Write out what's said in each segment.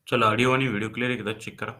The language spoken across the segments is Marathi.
चला ऑडिओ आणि व्हिडिओ क्लिअर एकदा चेक करा.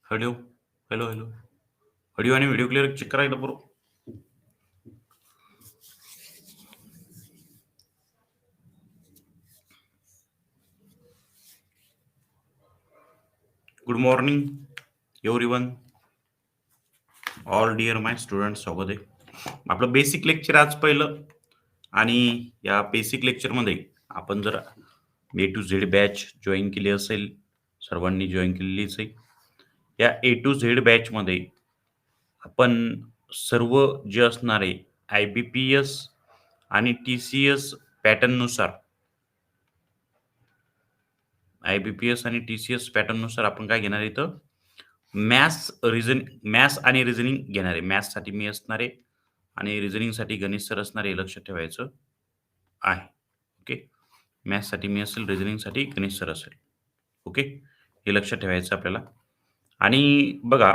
हॅलो हॅलो हॅलो ऑडिओ आणि व्हिडिओ क्लिअर चेक करा एकदा बरोबर. Good morning everyone, all dear my student. स्वागत आहे आपलं बेसिक लेक्चर आज पहिलं. आणि या बेसिक लेक्चरमध्ये आपण जर ए टू झेड बॅच जॉईन केली असेल, सर्वांनी जॉईन केलेलीच आहे. या ए टू झेड बॅचमध्ये आपण सर्व जे असणारे IBPS आणि TCS पॅटर्ननुसार IBPS आणि TCS पॅटर्ननुसार आपण काय घेणार आहे इथं, मॅथ्स आणि रिझनिंग घेणार आहे. मॅथ्ससाठी मी असणार आहे आणि रिझनिंगसाठी गणेश सर असणार आहे, हे लक्षात ठेवायचं आहे. ओके, मॅथ्ससाठी मी असेल, रिझनिंगसाठी गणेश सर असेल. ओके, हे लक्षात ठेवायचं आपल्याला. आणि बघा,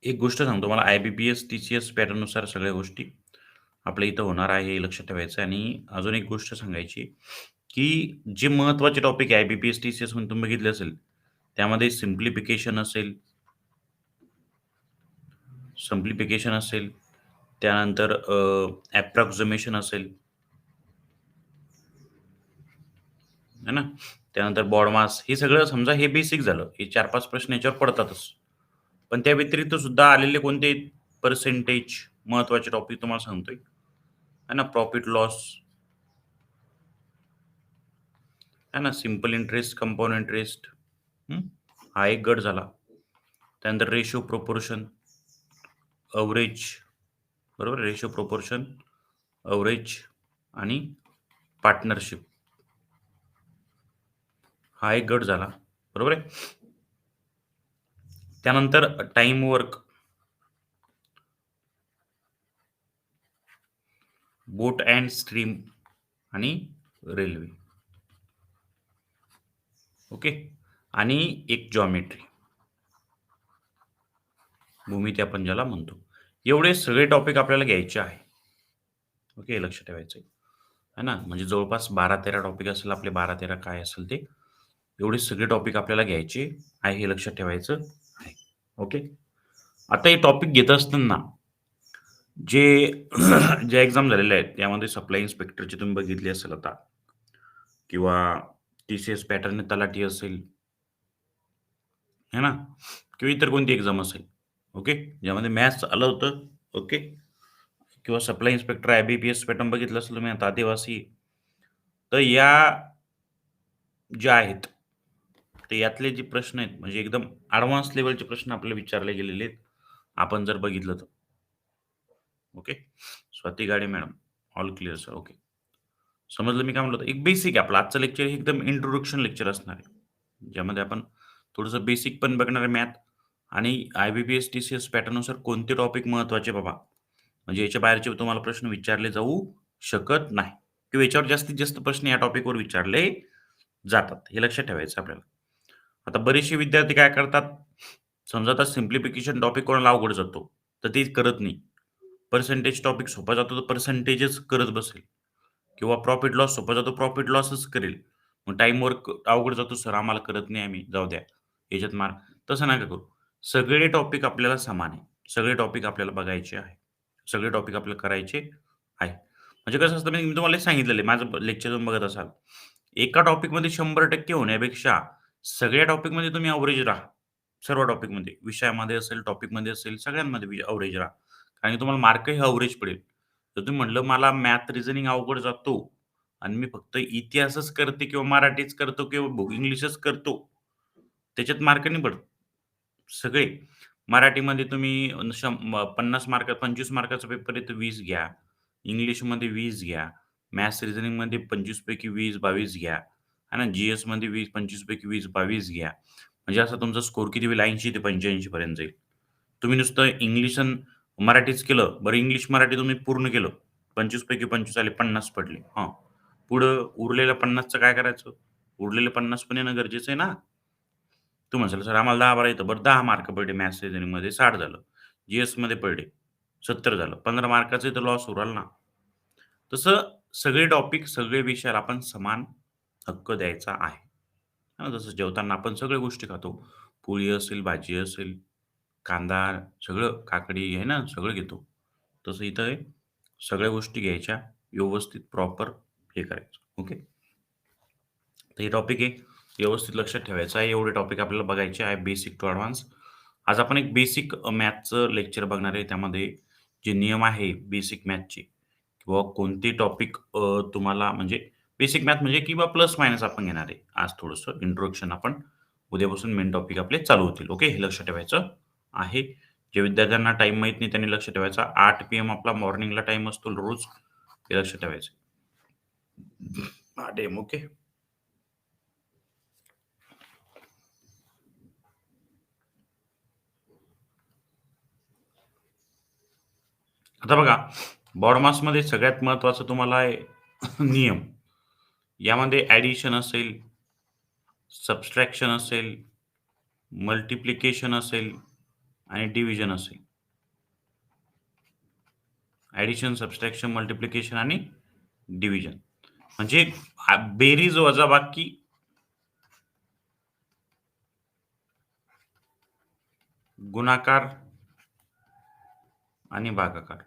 एक गोष्ट सांगतो मला, IBPS TCS पॅटर्ननुसार सगळ्या गोष्टी आपल्या इथं होणार आहे, हे लक्षात ठेवायचं आहे. आणि अजून एक गोष्ट सांगायची, की जे महत्त्वाचे टॉपिक आहे IBPS TCS म्हणून तुम्ही बघितले असेल, त्यामध्ये सिम्प्लिफिकेशन असेल, त्यानंतर अप्रॉक्सिमेशन असेल, है ना? त्यानंतर बॉडमास, हे सगळं समजा हे बेसिक झालं. हे 4-5 प्रश्न याच्यावर पडतातच. पण त्या व्यतिरिक्त सुद्धा आलेले कोणते पर्सेंटेज महत्त्वाचे टॉपिक तुम्हाला सांगतोय, है ना? प्रॉफिट लॉस, है ना? सिंपल इंटरेस्ट, कंपाऊंड इंटरेस्ट, हा एक गट झाला. त्यानंतर रेशो प्रोपोर्शन, अव्हरेज, बरोबर? रेशो प्रोपोर्शन, अव्हरेज आणि पार्टनरशिप, हा एक गट झाला, बरोबर आहे. त्यानंतर time work, boat and stream आणि रेल्वे. ओके, आणि एक जॉमेट्री, भूमिती आपण ज्याला म्हणतो. एवढे सगळे टॉपिक आपल्याला घ्यायचे आहे. ओके, लक्षात ठेवायचं आहे ना? म्हणजे जवळपास 12-13 टॉपिक असेल आपले, 12-13 काय असेल ते, एवढे सगळे टॉपिक आपल्याला घ्यायचे आहे, हे लक्षात ठेवायचं आहे. ओके, आता हे टॉपिक घेत असताना जे ज्या एक्झाम झालेल्या आहेत, त्यामध्ये सप्लाय इन्स्पेक्टरची तुम्ही बघितली असेल आता, किंवा TCS पॅटर्न तलाठी असेल, है ना? किंवा इतर कोणती एक्झाम असेल, ओके, ज्यामध्ये मॅथ्स आलं होतं, ओके, किंवा सप्लाय इन्स्पेक्टर IBPS पॅटर्न बघितलं असेल तुम्ही आता, आदिवासी. तर या ज्या आहेत, तर यातले जे प्रश्न आहेत, म्हणजे एकदम ॲडव्हान्स लेव्हलचे प्रश्न आपल्याला विचारले गेलेले आहेत, आपण जर बघितलं तर. Okay, Swati Gade madam, all clear sir. Okay, समजलं मी काय म्हणलो होतो? एक बेसिक आहे आपलं आजचं लेक्चर, हे एकदम इंट्रोडक्शन लेक्चर असणार आहे, ज्यामध्ये आपण थोडंसं बेसिक पण बघणार आहे मॅथ, आणि IBPS TCS पॅटर्ननुसार कोणते टॉपिक महत्त्वाचे बाबा, म्हणजे याच्या बाहेरचे तुम्हाला प्रश्न विचारले जाऊ शकत नाही, किंवा याच्यावर जास्तीत जास्त प्रश्न या टॉपिकवर विचारले जातात, हे लक्षात ठेवायचं आपल्याला. आता बरेचसे विद्यार्थी काय करतात, समजा आता सिम्प्लिफिकेशन टॉपिक कोणाला अवघड जातो, तर ते करत नाही. पर्सेंटेज टॉपिक सोपा जातो, तर पर्सेंटेजच करत बसेल, किंवा प्रॉफिट लॉस सोपा जातो, प्रॉफिट लॉसच करेल. मग टाईम वर्क अवघड जातो, सर आम्हाला करत नाही आम्ही, जाऊ द्या, याच्यात मार्क. तसं नका करू. सगळे टॉपिक आपल्याला समान आहे. सगळे टॉपिक आपल्याला बघायचे आहे. सगळे टॉपिक आपल्याला करायचे आहे. म्हणजे कसं असतं मी तुम्हाला सांगितलेलं आहे, माझं लेक्चर तुम्ही बघत असाल. एका टॉपिकमध्ये 100% होण्यापेक्षा सगळ्या टॉपिकमध्ये तुम्ही अव्हरेज राहा. सर्व टॉपिकमध्ये. विषयामध्ये असेल, टॉपिकमध्ये असेल, सगळ्यांमध्ये अव्हरेज राहा. कारण की तुम्हाला मार्कही अव्हरेज पडेल. जर तुम्ही म्हटलं मला मॅथ, रिझनिंग अवघड जातो आणि मी फक्त इतिहासच करते किंवा मराठीच करतो किंवा इंग्लिशच करतो, त्याच्यात मार्क नाही पडत. सगळे. मराठीमध्ये तुम्ही 50 मार्क 25 मार्काचा पेपर आहे तर 20 घ्या. इंग्लिशमध्ये 20 घ्या. मॅथ्स रिझनिंगमध्ये 25 पैकी 20, 22 घ्या. आहे ना. जी-एसमध्ये 20, 25 पैकी 20, 22 घ्या. म्हणजे असा तुमचा स्कोर किती होईल 80 ते 85 पर्यंत जाईल. तुम्ही नुसतं इंग्लिश अन् मराठीच केलं. बरं इंग्लिश, मराठी तुम्ही पूर्ण केलं. 25 पैकी 25 आले, 50 पडले. हां. पुढं उरलेल्या 50चं काय करायचं? उरलेले 50 पण येणं गरजेचं आहे ना. तू म्हणशील, "सर आम्हाला 10-12 येतं." बरं 10 मार्क पडले मॅथ्स रिझनिंगमध्ये 60 झालं. जी-एसमध्ये पडले 70 झालं. 15 मार्काचं तर लॉस उराल ना. तसं सगळे टॉपिक, सगळे विषयाला आपण समान हक्क द्यायचा आहे. हां, जसं जेवताना आपण सगळ्या गोष्टी खातो. पोळी असेल, भाजी असेल, कांदा, सगळं काकडी आहे ना, सगळं घेतो. तसं इथं आहे, सगळ्या गोष्टी घ्यायच्या, व्यवस्थित प्रॉपर हे करायचं. ओके. तर हे टॉपिक आहे, व्यवस्थित लक्षात ठेवायचं आहे. एवढे टॉपिक आपल्याला बघायचे आहे बेसिक टू एडवान्स. आज आपण एक बेसिक मॅथ्सचं लेक्चर बघणार आहे. त्यामध्ये जे नियम आहे बेसिक मॅथ्सचे किंवा कोणते टॉपिक तुम्हाला म्हणजे बेसिक मॅथ म्हणजे किंवा प्लस मायनस आपण घेणार आहे. आज थोडंसं इंट्रोडक्शन आपण उद्यापासून मेन टॉपिक आपले चालू होतील. ओके. हे लक्षात ठेवायचं आहे. जे विद्यार्थ्यांना टाईम माहीत नाही त्यांनी लक्षात ठेवायचा. 8 पी-एम आपला मॉर्निंगला टाईम असतो रोज. हे लक्षात ठेवायचं. 8 एम ओके. आता बघा, बॉडमासमध्ये सगळ्यात महत्त्वाचं तुम्हाला आहे नियम. यामध्ये ॲडिशन असेल, सबट्रॅक्शन असेल, मल्टिप्लिकेशन असेल आणि डिव्हिजन असेल. ॲडिशन, सबट्रॅक्शन, मल्टिप्लिकेशन आणि डिव्हिजन. म्हणजे बेरीज, वजाबाकी, गुणाकार आणि भागाकार.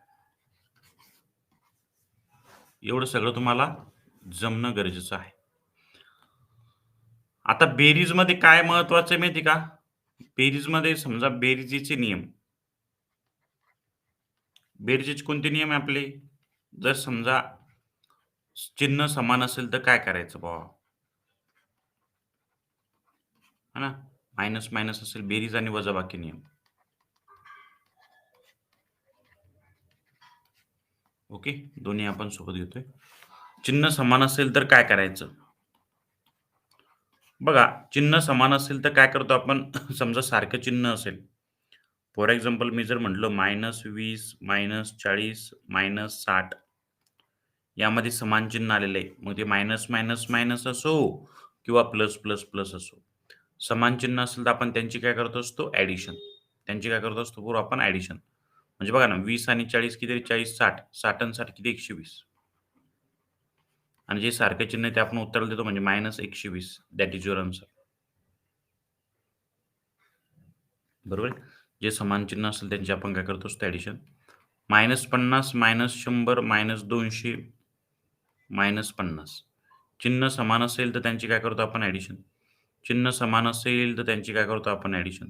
एवढं सगळं तुम्हाला जमणं गरजेचं आहे. आता बेरीजमध्ये काय महत्त्वाचं आहे माहिती आहे का? बेरीजमध्ये समजा बेरजेचे नियम. बेरजेचे कोणते नियम आहे आपले? जर समजा चिन्ह समान असेल तर काय करायचं बुवा? है ना? मायनस, मायनस असेल बेरीज आणि वजाबाकी नियम. ओके. दोन्ही आपण सोबत घेतोय. चिन्ह समान असेल तर काय करायचं? बघा, चिन्ह समान असेल तर काय करतो आपण? समजा सारखं चिन्ह असेल. फॉर एक्झाम्पल मी जर म्हटलं -20, -40, -60 यामध्ये समान चिन्ह आलेलं आहे. मग ते मायनस, मायनस, मायनस असो किंवा प्लस, प्लस, प्लस असो. समान चिन्ह असेल तर आपण त्यांची काय करत असतो? ॲडिशन. त्यांची काय करत असतो बरोबर आपण ॲडिशन. म्हणजे बघा ना 20 आणि 40 किती 40, 60. 60 आणि 60 किती 120. आणि जे सारखे चिन्ह आहे ते आपण उत्तर देतो म्हणजे -120 दॅट इज युअर आन्सर. बरोबर आहे. जे समान चिन्ह असेल त्यांची आपण काय करतो असतो ॲडिशन. -50, -100, -200, -50. चिन्ह समान असेल तर त्यांची काय करतो आपण ॲडिशन. चिन्ह समान असेल तर त्यांची काय करतो आपण ॲडिशन.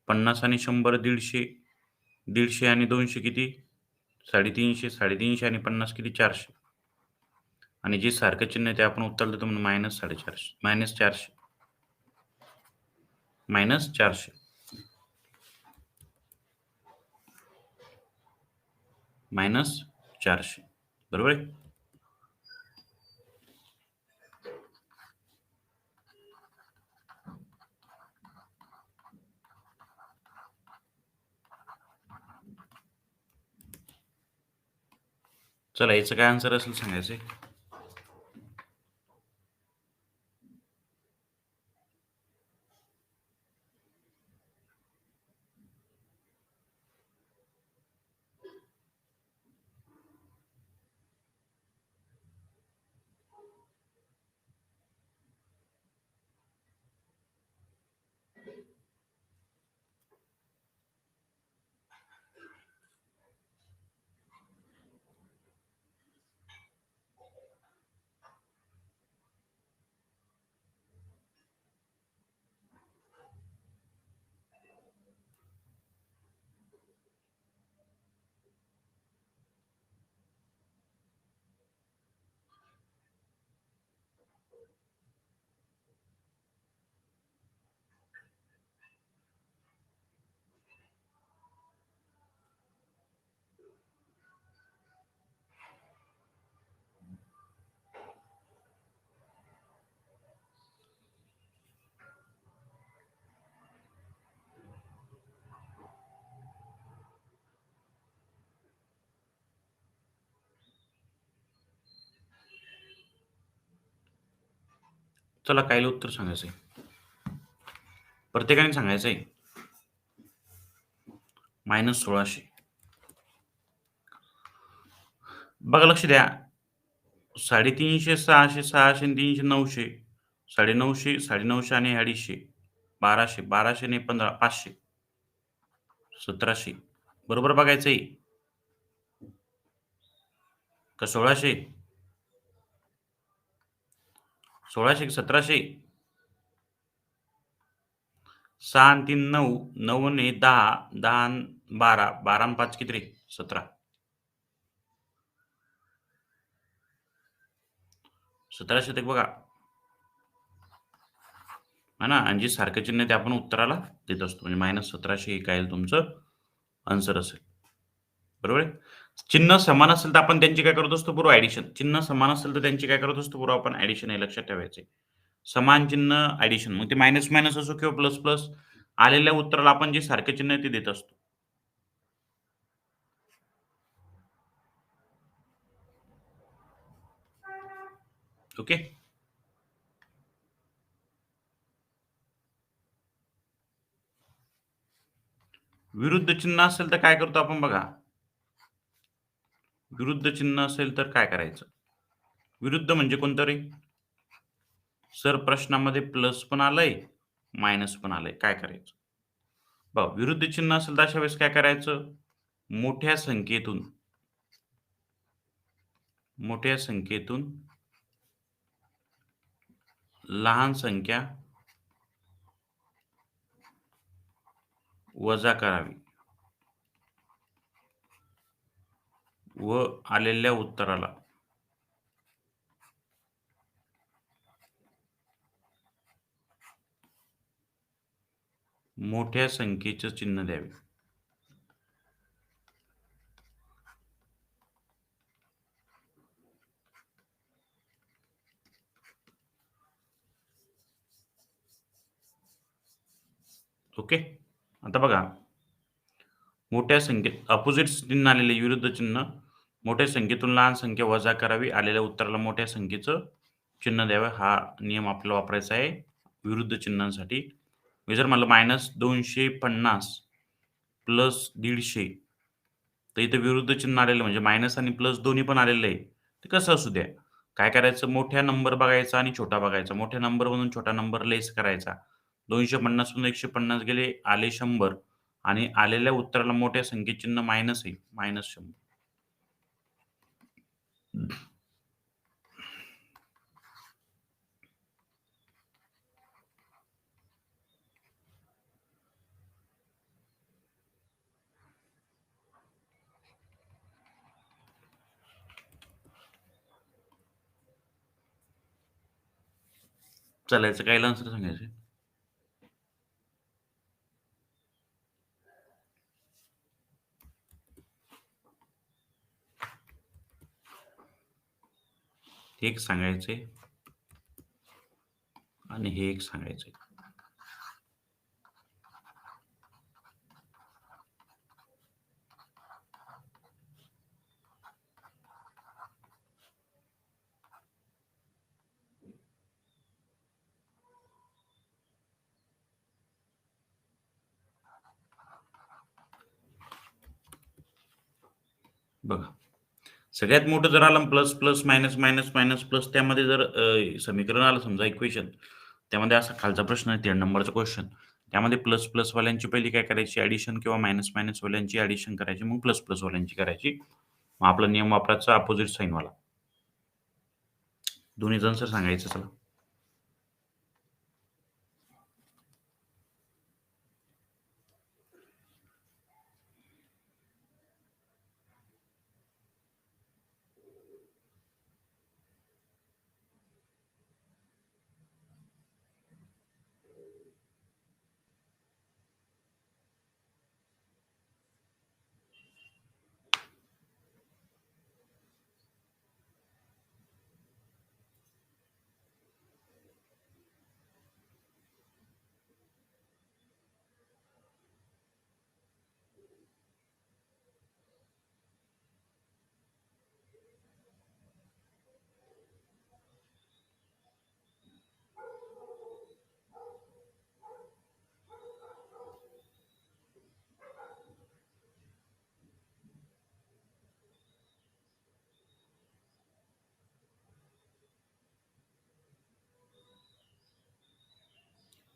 50 आणि 100 150. 150 आणि 200 किती? 350. 350 आणि 50 किती? 400. आणि जे सारखं चिन्ह आहे ते आपण उत्तर देतो म्हणून -450 -400 -400 -400 बरोबर आहे? चला याचं काय आन्सर असेल सांगायचं? चला काहीला उत्तर सांगायचंय. प्रत्येकाने सांगायचंय. -1600. बघा लक्ष द्या. 350, 600, 600 आणि 300, 900. 950, 950 आणि 250. 1200, 1200 आणि 15, 500. 1700. बरोबर बघायचंय. का 1600? 1600 की 1700? 6 आणि 3 9, 9 आणि 10, 10 आणि 12, 12 आणि 5 किती रे? 17. 1700 ते बघा. आहे ना? आणि जे सारखं चिन्ह आहे ते आपण उत्तराला देत असतो. म्हणजे -1700 हे काय तुमचं आन्सर असेल. बरोबर आहे? चिन्ह समान असेल तर आपण त्यांची काय करत असतो बरोबर ॲडिशन. चिन्ह समान असेल तर त्यांची काय करत असतो बरोबर आपण ॲडिशन हे लक्षात ठेवायचं आहे. समान चिन्ह ॲडिशन मग ते मायनस, मायनस असो किंवा प्लस, प्लस आलेल्या उत्तराला आपण जे सारखे चिन्ह आहे ते देत असतो. ओके? विरुद्ध चिन्ह असेल तर काय करतो आपण बघा. विरुद्ध चिन्ह असेल तर काय करायचं? विरुद्ध म्हणजे कोणतं रे? सर प्रश्नामध्ये प्लस पण आलंय, मायनस पण आलंय. काय करायचं? बघा विरुद्ध चिन्ह असेल तर अशा वेळेस काय करायचं? मोठ्या संख्येतून मोठ्या संख्येतून लहान संख्या वजा करावी व आलेल्या उत्तराला मोठ्या संख्येचं चिन्ह द्यावे. ओके. आता बघा मोठ्या संख्येत अपोझिट चिन्ह आलेले विरुद्ध चिन्ह. मोठ्या संख्येतून लहान संख्या वजा करावी. आलेल्या उत्तराला मोठ्या संख्येचं चिन्ह द्यावं. हा नियम आपल्याला वापरायचा आहे विरुद्ध चिन्हांसाठी. मी जर म्हणलं -250 प्लस 150 तर इथे विरुद्ध चिन्ह आलेलं म्हणजे मायनस आणि प्लस दोन्ही पण आलेलं आहे. ते कसं असू द्या. काय करायचं मोठ्या नंबर बघायचा आणि छोटा बघायचा. मोठ्या नंबरमधून छोटा नंबर लेस करायचा. 250 मधून 150 गेले, आले 100 आणि आलेल्या उत्तराला मोठ्या संख्येत चिन्ह मायनस आहे. -100. चालायचं काहीला आन्सर सांगायचे. हे एक सांगायचंय आणि हे एक सांगायचंय. बघा. सगळ्यात मोठं जर आलं plus, plus, minus, minus, minus, plus त्यामध्ये जर समीकरण आलं समजा इक्वेशन, त्यामध्ये असा खालचा प्रश्न आहे 13 नंबरचा क्वेश्चन. त्यामध्ये प्लस, प्लस वाल्यांची पहिली काय करायची ॲडिशन किंवा मायनस, मायनस वाल्यांची ॲडिशन करायची. मग प्लस, प्लस वाल्यांची करायची. मग आपला नियम वापरायचा अपोझिट साइनवाला. दोन्हीचं आन्सर सांगायचं चला.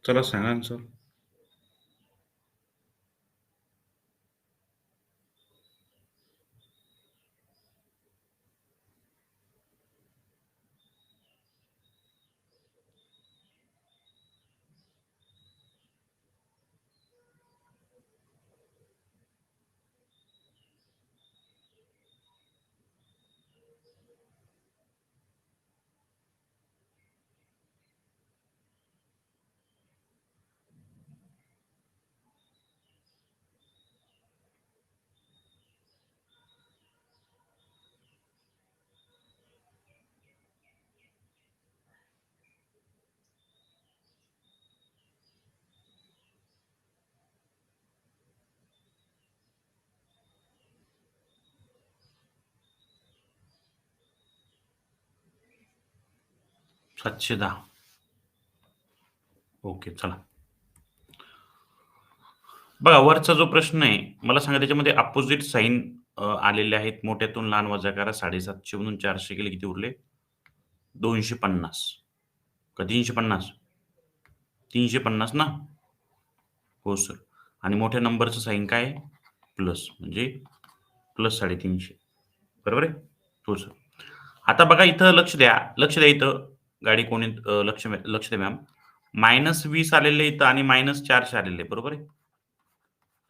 चला सांगा आन्सर. सातशे दहा. ओके, चला. बघा वरचा जो प्रश्न आहे, मला सांगा त्याच्यामध्ये अपोझिट साइन आलेले आहेत. मोठ्यातून लहान वजा करा. 750 मधून 400 गेले किती उरले? 250 का 350? 350 ना? हो सर. आणि मोठ्या नंबरचं साइन काय आहे? प्लस म्हणजे प्लस 350 बरोबर आहे? हो सर. आता बघा इथं लक्ष द्या. लक्ष द्या इथं. गाडी कोणी लक्ष द्या मॅम. -20 आलेलं आहे इथं आणि -400 आलेलं आहे. बरोबर आहे?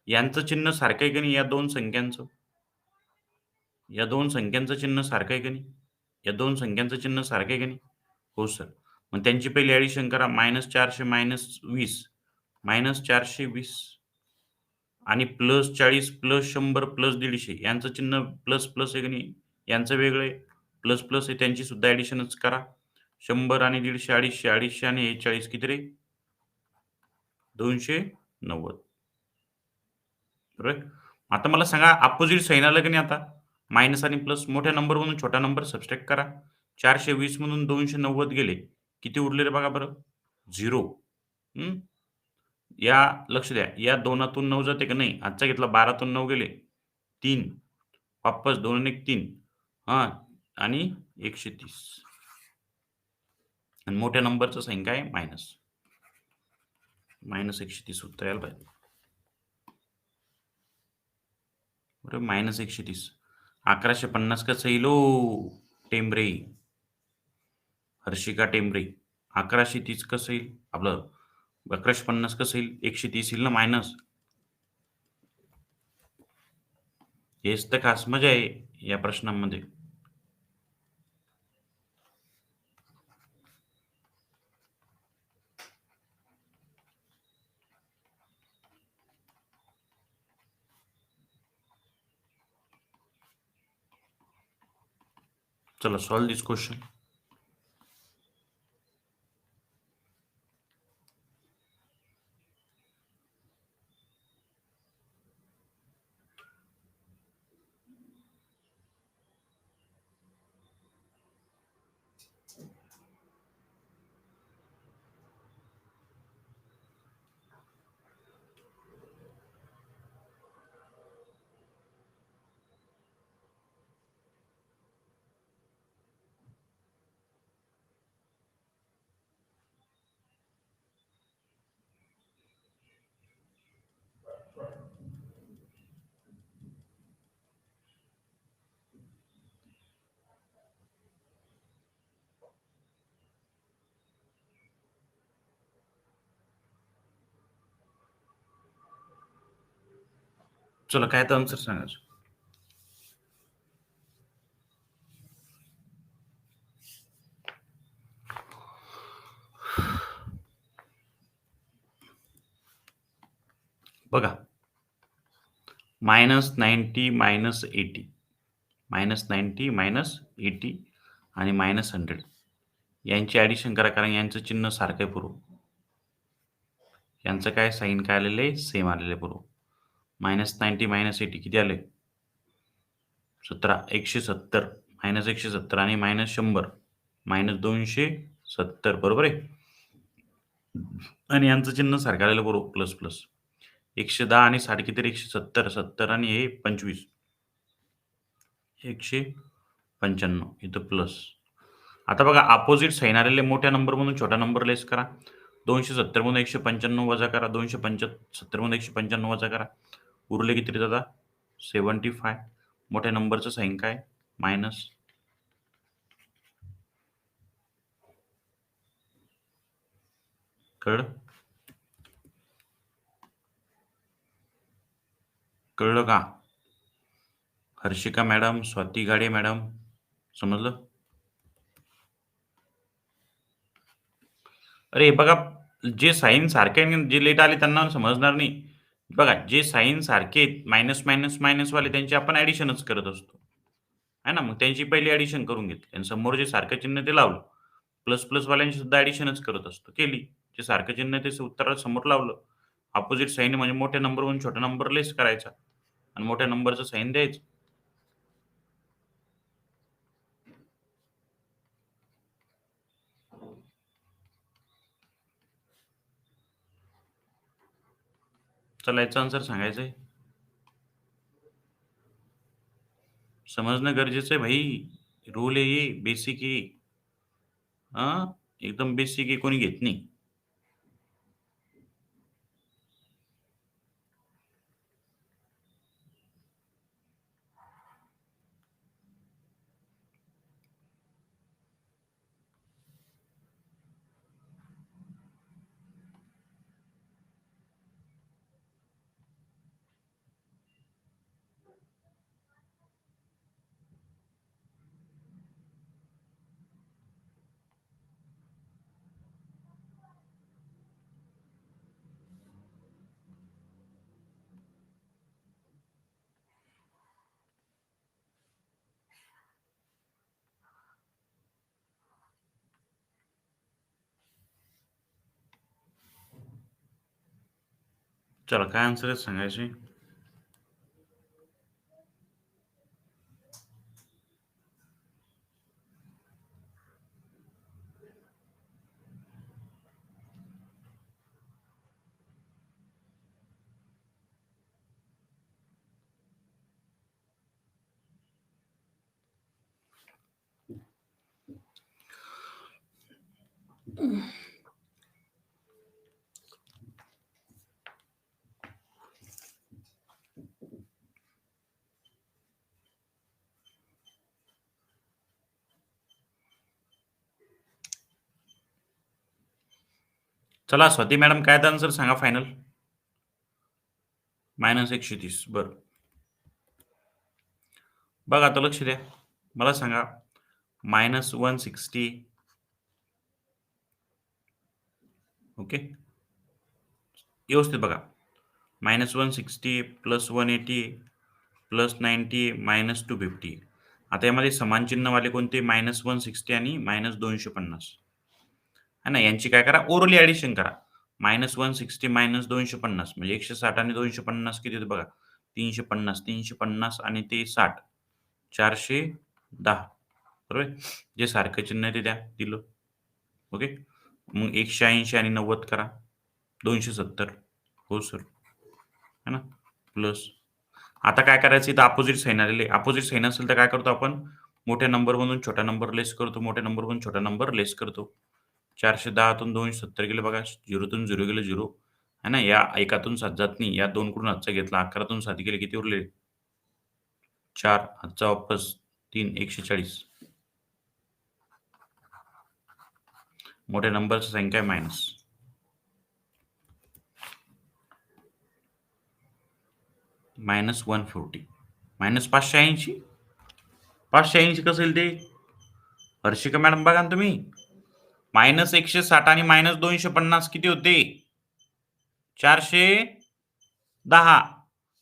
यांचं चिन्ह सारखं आहे की नाही या 2 संख्यांचं? या 2 संख्यांचं चिन्ह सारखं आहे की नाही? या 2 संख्यांचं चिन्ह सारखं आहे की नाही? हो सर. मग त्यांची पहिली ॲडिशन करा. -400 -20 -420 आणि +40 +100 +150 यांचं चिन्ह प्लस, प्लस आहे की नाही? यांचं वेगळं आहे. प्लस, प्लस आहे त्यांची सुद्धा ॲडिशनच करा. 100 आणि 150 250 250 आणि हे 40 किती रे? 290 बरोबर. आता मला सांगा अपोझिट साइन आलं की नाही आता? मायनस आणि प्लस मोठ्या नंबरमधून छोटा नंबर सबट्रॅक्ट करा. 420 मधून 290 गेले. किती उरले रे बघा बरं? 0. हं. या लक्ष द्या. या 2तून 9 जाते का नाही? आजचा घेतला 12तून 9 गेले 3. वापस 2 आणि 1 3. हां. आणि 130 आणि मोठ्या नंबरचं साइन काय आहे? मायनस. -130 उत्तर यायला पाहिजे. बरोबर -130. 1150 कसं येईल ओ? टेंबरे, हर्षिका टेंबरे. 1130 कसं येईल? आपलं 1150 कसं येईल? 130 येईल ना मायनस. हेच तर खास मजा आहे या प्रश्नांमध्ये. चला सॉल्व्ह धिस क्वेशन. चला काय तर आन्सर सांगायचं. बघा -90 -80 -90 -80 आणि -100 यांची ॲडिशन करा कारण यांचं चिन्ह सारखं आहे पूर्व. यांचं काय साइन काय आलेलं आहे? सेम आलेलं आहे पूर्व. -90 -80 किती आले? 17 170 -170 आणि -100 -270 बरोबर आहे? आणि यांचं चिन्ह सारखं आलेलं बरोबर प्लस, प्लस. 110 आणि 60 किती रे? 170 70 आणि हे 25 195 इथं प्लस. आता बघा अपोझिट साइन आलेले मोठ्या नंबरमधून छोटा नंबर लेस करा. 270 मधून 195 वजा करा. 270 मधून 195 वजा करा. उरले किती रे दादा? 75. मोठ्या नंबरचं साइन काय? मायनस. कळलं? कळलं का? हर्षिका मॅडम, स्वाती गाडे मॅडम, समजलं? अरे हे बघा, जे साइन सारखे आणि जे लेट आले त्यांना समजणार नाही. बघा, जे साइन सारखे आहेत, मायनस, मायनस, मायनस वाले त्यांची आपण ॲडिशनच करत असतो. आहे ना? मग त्यांची पहिली ॲडिशन करून घेतली आणि समोर जे सारखं चिन्ह ते लावलं. प्लस, प्लस वाल्यांची सुद्धा ॲडिशनच करत असतो. केली. जे सारखं चिन्ह आहे ते उत्तराला समोर लावलं. अपोझिट साइन म्हणजे मोठ्या नंबरवरून छोटा नंबर लेस करायचा आणि मोठ्या नंबरचं साइन द्यायचं. चला याचा आन्सर सांगायचा आहे. समजणं गरजेचं आहे भाई. रूल आहे ये, बेसिक आहे. हां, एकदम बेसिक आहे, कोणी घेत नाही. चला काय आन्सर आहे सांगायचे? चला स्वाती मॅडम काय आन्सर सांगा फायनल? -130. बरं. बघा आता लक्ष द्या. मला सांगा -160 ओके. व्यवस्थित बघा. -160 + 180 + 90 -250. आता यामध्ये समान चिन्हवाले कोणते? -160 आणि -250. आहे ना, यांची काय करा, ओरली ॲडिशन करा. -160 -250 म्हणजे 160 आणि 250 किती होते बघा. 350, 350 आणि ते 60, 410. बरोबर आहे. जे सारखं चिन्ह आहे ते द्या, दिलं. ओके. मग 180 आणि 90 करा. 270. हो सर. आहे ना. प्लस. आता काय करायचं, इथं अपोझिट साइन आलेले आहे. अपोझिट साइन असेल तर काय करतो आपण? मोठ्या नंबरमधून छोटा नंबर लेस करतो. मोठ्या नंबरमधून छोटा नंबर लेस करतो. 410 तून 270 गेले बघा. 0 तून 0 गेलं 0. आहे ना. या एकातून 7 जात नाही. या 2 कडून हातचा घेतला. 11 तून 7 गेले किती उरले? 4. हातचा वापस 3. 140. मोठ्या नंबरची संख्या आहे मायनस. -140. -580. 580 कसं येईल ते? हर्षिका मॅडम बघा ना तुम्ही. -160 आणि -250 किती होते? 410.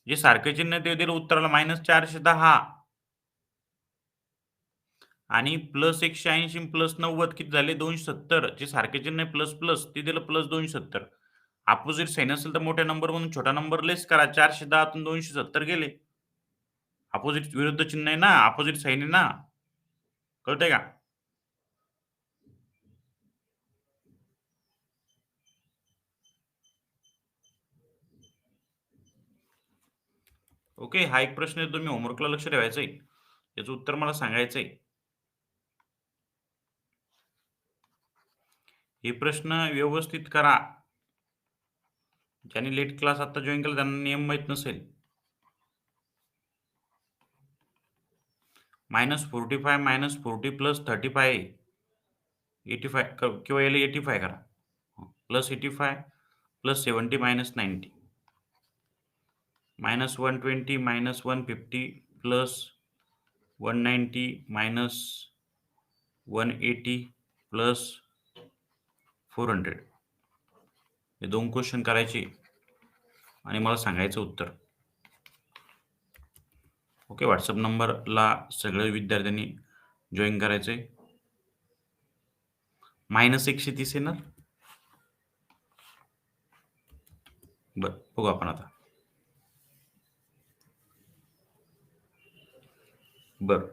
जे सारखे चिन्ह ते दिलं उत्तराला -410 आणि +180 +90 किती झाले? 270. जे सारखे चिन्ह आहे प्लस ते दिलं +270. अपोझिट साइन असेल तर मोठ्या नंबरमधून छोटा नंबर लेस करा. 410 तून 270 गेले. अपोझिट विरुद्ध चिन्ह आहे ना, अपोझिट साइन आहे ना. कळतंय का? ओके. हा एक प्रश्न आहे, तुम्ही होमवर्कला लक्ष ठेवायचं आहे. याचं उत्तर मला सांगायचं आहे. हे प्रश्न व्यवस्थित करा. ज्यांनी लेट क्लास आता जॉइन केला त्यांना नियम माहीत नसेल. -45 - 40 + 35 आहे. 85 किंवा याला 85 करा. +85 + 70 - 90 -120 - 150 + 190 - 180 + 400 हे 2 क्वेश्चन करायचे आणि मला सांगायचं उत्तर. ओके. WhatsApp नंबरला सगळ्या विद्यार्थ्यांनी जॉइन करायचंय. -130 येणार? बरं, बघू आपण आता. बरं.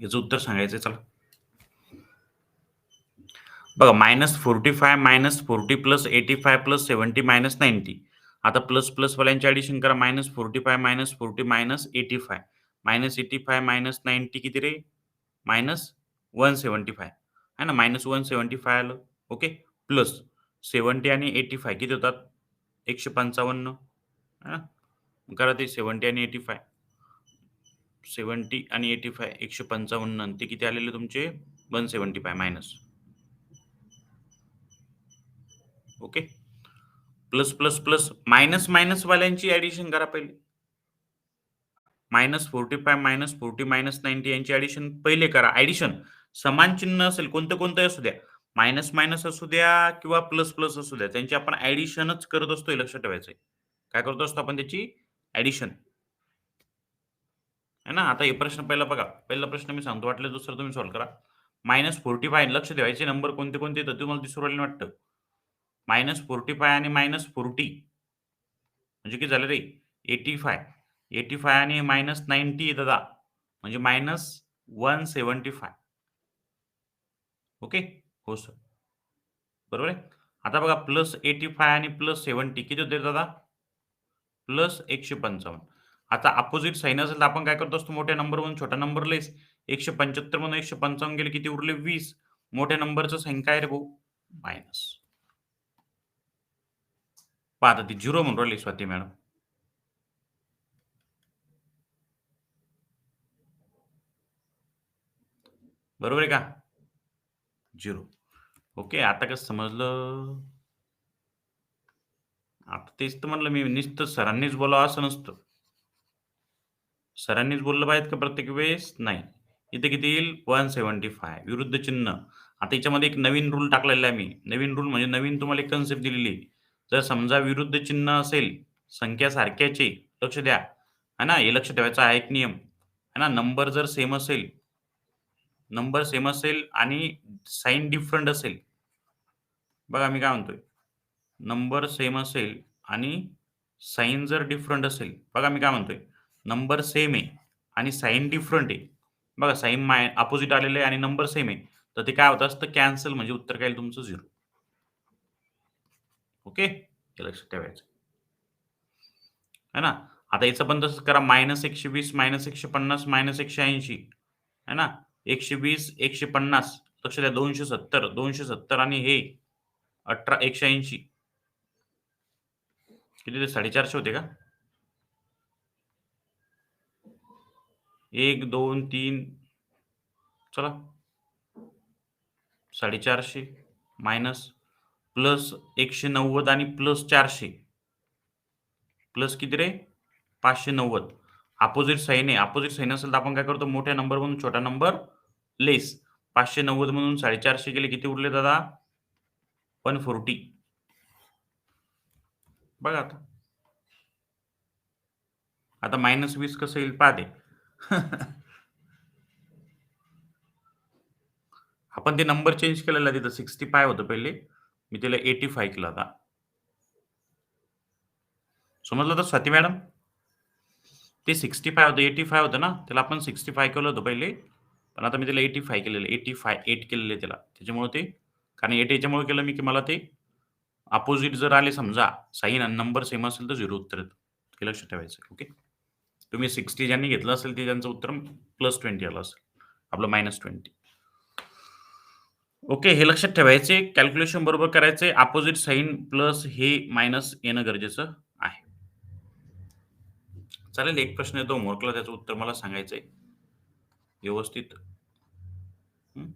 याचं उत्तर सांगायचंय चला. बघा -45 - 40 + 85 + 70 - 90 आता प्लस वाल्यांची ॲडिशन करा. -45 - 40 - 40 -85 -85 - 90 किती रे? -175 आहे ना. -175 आलं. ओके. प्लस 70 आणि 85 किती होतात? 155 आहे ना. करा ते 70 आणि 85 70 आणि 85 155 आणि ते किती आलेले तुमचे 175 मायनस. ओके. प्लस मायनस वाल्यांची ॲडिशन करा पहिले. -45 - 40 - 90 यांची ॲडिशन पहिले करा. ॲडिशन समान चिन्ह असेल कोणतं असू द्या. मायनस असू द्या किंवा प्लस असू द्या. त्यांची आपण ॲडिशनच करत असतो हे लक्षात ठेवायचं आहे. काय करत असतो आपण त्याची ॲडिशन. आहे ना. आता हे प्रश्न पहिला बघा. पहिला प्रश्न मी सांगतो वाटल्यास दुसरा तुम्ही सॉल्व्ह करा. -45 लक्ष ठेवायचे नंबर कोणते येतात तुम्हाला दिसू राहिले वाटतं. -45 आणि -40 म्हणजे किती झालं रे? 85. 85 आणि -90 आहे दादा. म्हणजे -175. ओके. हो सर. बरोबर आहे. आता बघा +85 आणि +70 किती होते दादा? +155. आता अपोझिट साइन असेल तर आपण काय करत असतो मोठ्या नंबरमधून छोटा नंबर लेस. 175 मधून 155 गेले किती उरले 20. मोठ्या नंबरचं साइन काय रे भाऊ? मायनस. पहा आता ती 0 म्हणून राहिली स्वाती मॅडम. बरोबर आहे का? 0. ओके. आता कसं समजलं? आता तेच तर म्हणलं मी नुसतं सरांनीच बोलावं असं नसतं. सरांनीच बोललं पाहिजे का प्रत्येक वेळेस? नाही. इथे किती येईल? 175 विरुद्ध चिन्ह. आता याच्यामध्ये एक नवीन रूल टाकलेला आहे मी. नवीन रूल म्हणजे नवीन तुम्हाला एक कन्सेप्ट दिलेली आहे. जर समजा विरुद्ध चिन्ह असेल, संख्या सारख्याच आहे, लक्ष द्या. आहे ना, हे लक्ष ठेवायचा हा एक नियम. आहे ना, नंबर सेम असेल आणि साइन डिफरंट असेल. बघा मी काय म्हणतोय, नंबर सेम असेल आणि साइन जर डिफरंट असेल, बघा मी काय म्हणतोय, नंबर सेम आहे आणि साइन डिफरंट आहे. बघा साइन अपोझिट आलेलं आहे आणि नंबर सेम आहे. तर ते काय होत असतं कॅन्सल म्हणजे उत्तर काय येईल तुमचं 0. ओके. हे लक्षात ठेवायचं. आहे ना. आता याचं पण तसंच करा -120 -150 -180 आहे ना. 120 150 लक्ष द्या 270 आणि हे 180 किती ते 450 होते का? 1, 2, 3 चला 450 मायनस प्लस 190 आणि प्लस 400 प्लस किती रे? 590. अपोझिट साइन आहे. अपोझिट साइन असेल तर आपण काय करतो मोठ्या नंबरमधून छोटा नंबर लेस. 590 मधून 450 गेले किती उरले दादा? 140. बघा आता. आता -20 कसं येईल पहा ते. आपण ते नंबर चेंज केलेला तिथं 65 होतं पहिले. मी त्याला 85 केलं आता. समजलं तर स्वाती मॅडम? ते 65 होतं, 85 होतं ना, त्याला आपण 65 केलं होतं पहिले. पण आता मी त्याला 85 केलेलं आहे. 8 केलेलं आहे त्याला. त्याच्यामुळे ते कारण 8 याच्यामुळे केलं मी, की मला ते अपोझिट जर आले समजा साइन आणि नंबर सेम असेल तर 0 उत्तर येतं. हे लक्षात ठेवायचं आहे. ओके. तुम्ही 60 ज्यांनी घेतलं असेल ते त्यांचं उत्तर +20 आलं असेल. आपलं -20. ओके. हे लक्षात ठेवायचे. कॅल्क्युलेशन बरोबर करायचे. अपोझिट साइन प्लस हे मायनस येणं गरजेचं आहे. चालेल, एक प्रश्न येतो होमवर्कला, त्याचं उत्तर मला सांगायचंय व्यवस्थित. हं.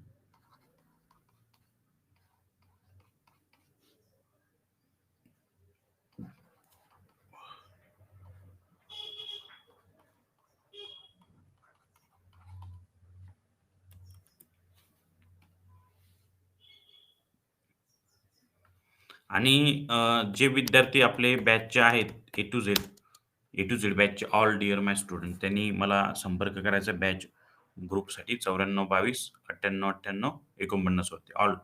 आणि जे विद्यार्थी आपले बॅचचे आहेत A to Z, A to Z बॅचचे ऑल डिअर माय स्टुडंट, त्यांनी मला संपर्क करायचा बॅच ग्रुपसाठी 9422 98 98 49 वरती. ऑल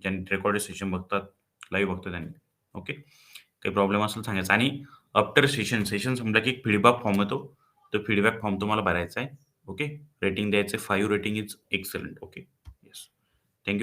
ज्यांनी रेकॉर्डेड सेशन बघतात, लाईव्ह बघतात त्यांनी. ओके. काही प्रॉब्लेम असेल सांगायचा आणि आफ्टर सेशन, सेशन संपला की एक फीडबॅक फॉर्म येतो. तो फीडबॅक फॉर्म तुम्हाला भरायचा आहे. ओके. रेटिंग द्यायचं 5 rating is excellent. Okay. Yes. Thank